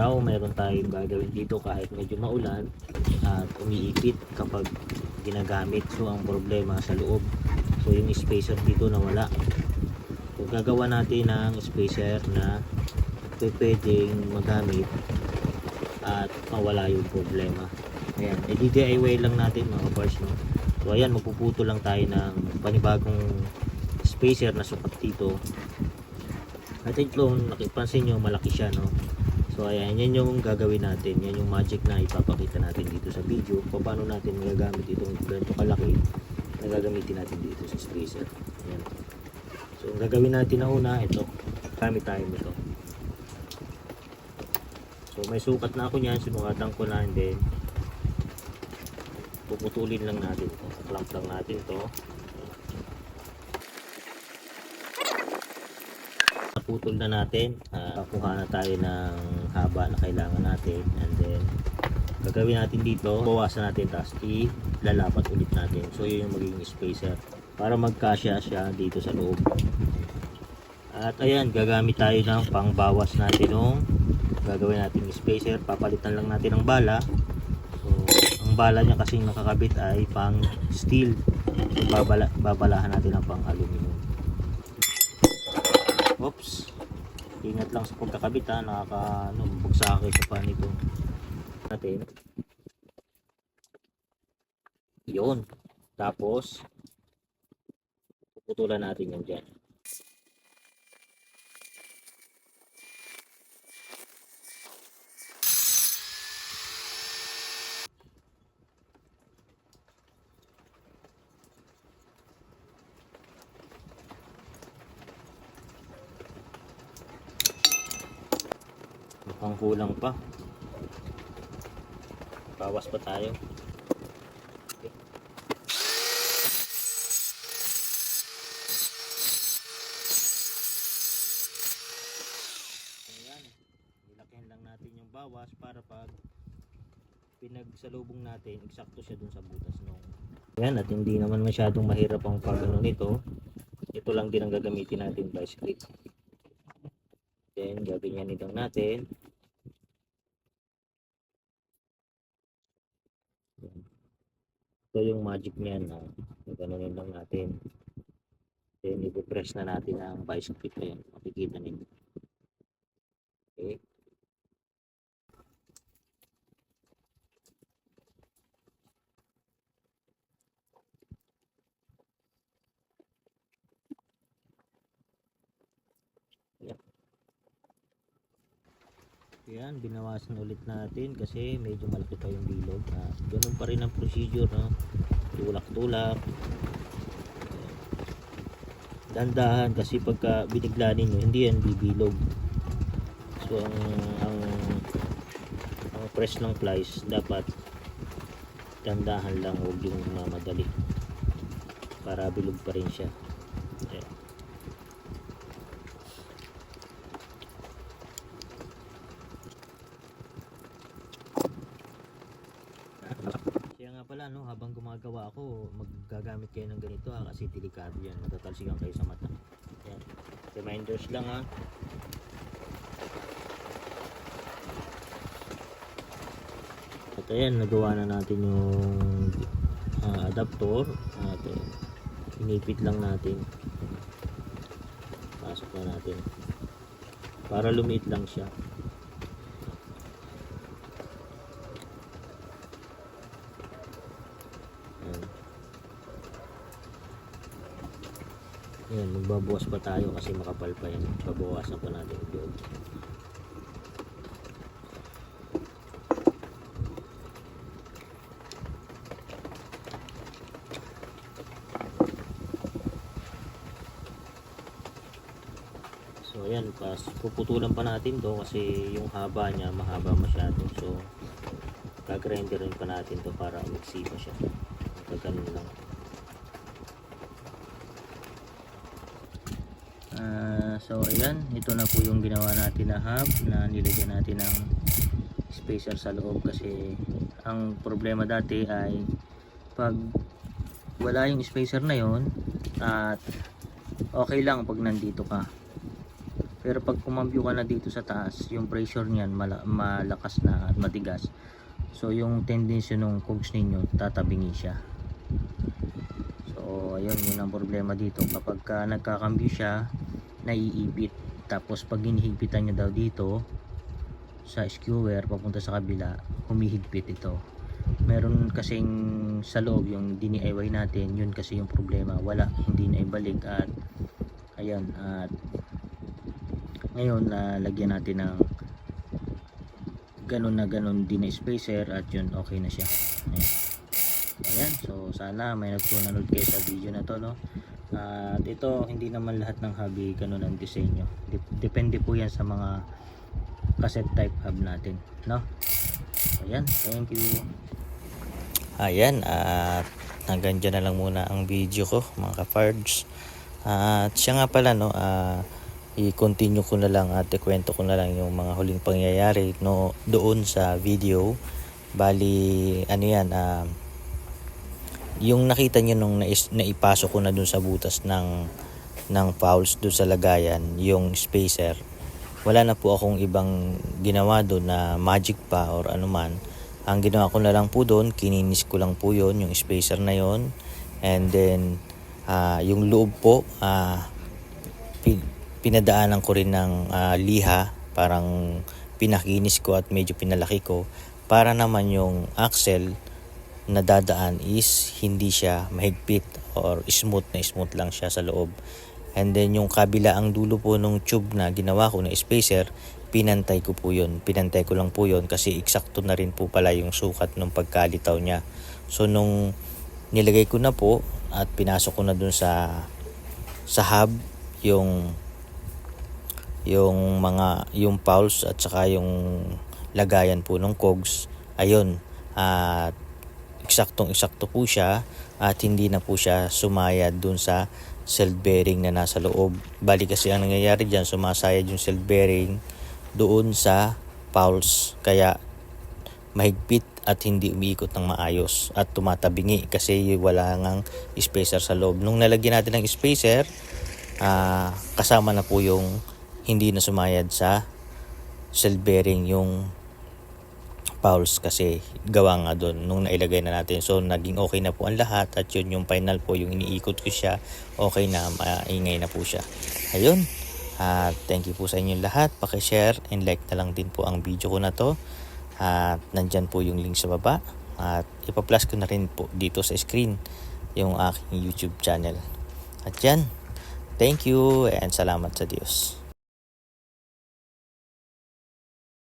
araw mayroon tayong gagawin dito kahit medyo maulan at umiipit kapag ginagamit. So ang problema sa loob, so yung spacer dito nawala. So gagawa natin ng spacer na pwedeng magamit at mawala yung problema. Ayan, i-DIY lang natin mga bars, no? So ayan, magpuputo lang tayo ng panibagong spacer na sukat dito. At ito, nakipansin nyo, malaki siya, no? So ayan, yan yung gagawin natin. Yan yung magic na ipapakita natin dito sa video. Paano natin magagamit itong ganito kalaki na gagamitin natin dito sa spacer. Ayan. So ang gagawin natin na una, ito. Gamit tayo nito. So may sukat na ako niyan, sinukatan ko na, and then puputulin lang natin ito. Clamp lang natin ito. Naputol na natin. Kuha na tayo ng haba na kailangan natin, and then gagawin natin dito, bawasan natin, tapos ilalapat ulit natin. So yun yung magiging spacer para magkasya siya dito sa loob. At ayan, gagamit tayo ng pangbawas natin ng gagawin natin yung spacer. Papalitan lang natin ang bala. So ang bala niya kasing nakakabit ay pang steel. So babalahan natin ang pang aluminum. Oops, ingat lang sa pagkakabit, ha, bugsa kayo sa pan nito natin. Yun, tapos puputulan natin yan dyan. Mukhang kulang pa. Bawas pa tayo. Okay. Ayan. Nilakihan lang natin yung bawas para pag pinagsalubong natin, eksakto siya dun sa butas nung. Ayan, at hindi naman masyadong mahirap ang pag-ano nito. Ito lang din ang gagamitin natin, vice grip. Then gaganyanin lang natin. Ito yung magic niyan, no? Ganunin lang natin. Then i-press na natin ang vice grip. Ayan, makikita ninyo. Okay. Yan, binawasan ulit natin kasi medyo malaki pa yung bilog. Ganun pa rin ang procedure, no? Tulak-tulak. Dandahan kasi pagka binigla ninyo, hindi yan bibilog. So ang press ng plies dapat dandahan lang, huwag yung mamadali para bilog pa rin siya. Ayan. Kaya nga pala, no, habang gumagawa ako, maggagamit kayo ng ganito, kasi delikado yan, matatalsikan kayo sa mata. Ayan. Reminders lang, ha. At ayan, nagawa na natin yung adapter. At inipit lang natin, pasok na natin para lumiit lang siya. Ayan, magbabawas pa tayo kasi makapal pa yan. Babawasan pa natin ito. So ayan, puputulan pa natin to kasi yung haba niya mahaba masyado. So gagrinderin pa natin to para umiksi pa siya. Ganun lang. So ayan, ito na po yung ginawa natin na hub na nilagyan natin ng spacer sa loob, kasi ang problema dati ay pag wala yung spacer na yon, at okay lang pag nandito ka, Pero pag kumambyo ka na dito sa taas, yung pressure niyan malakas na at matigas. So yung tendency ng cogs ninyo, tatabingi siya. So ayun, yun ang problema dito. Kapag nagkakambyo siya, naiipit. Tapos pag hinihigpitan nyo daw dito sa skewer papunta sa kabila, humihigpit ito. Meron kasing sa loob yung DIY natin, yun kasi yung problema, wala, hindi na ibalik. At ayan, at ngayon lagyan natin ng ganun din na spacer at yun, okay na siya. Ayan, so sana may nanood kayo sa video na to, no? At ito, hindi naman lahat ng hubby ganun ang disenyo. Depende po yan sa mga cassette type hub natin, no? Ayan, thank you. Ayan, at hanggang dyan na lang muna ang video ko, mga ka-pards. At siya nga pala, no, i-continue ko na lang at ikwento ko na lang yung mga huling pangyayari, no, doon sa video. Bali, ano yan, yung nakita nyo nung naipasok ko na doon sa butas ng fouls doon sa lagayan, yung spacer, wala na po akong ibang ginawa doon na magic pa or anuman. Ang ginawa ko na lang po doon, kininis ko lang po yon, yung spacer na yon, and then yung loob po, pinadaanan ko rin ng liha, parang pinakinis ko at medyo pinalaki ko para naman yung axle na dadaan is hindi siya mahigpit or smooth lang siya sa loob. And then yung kabila ang dulo po nung tube na ginawa ko na spacer, pinantay ko lang po yun kasi eksakto na rin po pala yung sukat ng pagkalitaw niya. So nung nilagay ko na po at pinasok ko na dun sa hub yung pulse at saka yung lagayan po ng cogs, ayun, at eksaktong-eksakto po siya at hindi na po siya sumayad dun sa cell bearing na nasa loob. Bali kasi ang nangyayari dyan, sumasayad yung cell bearing doon sa pulse, kaya mahigpit at hindi umiikot ng maayos at tumatabingi kasi wala ngang spacer sa loob. Nung nalagyan natin ng spacer, kasama na po yung hindi na sumayad sa cell bearing yung pulse kasi gawa nga doon nung nailagay na natin. So naging okay na po ang lahat at yun yung final po, yung iniikot ko siya, okay na, maingay na po siya. Ayun, thank you po sa inyong lahat. Paki-share and like na lang din po ang video ko na to. At nandyan po yung link sa baba at ipa-plus ko na rin po dito sa screen yung aking YouTube channel. At yan, thank you and salamat sa Diyos.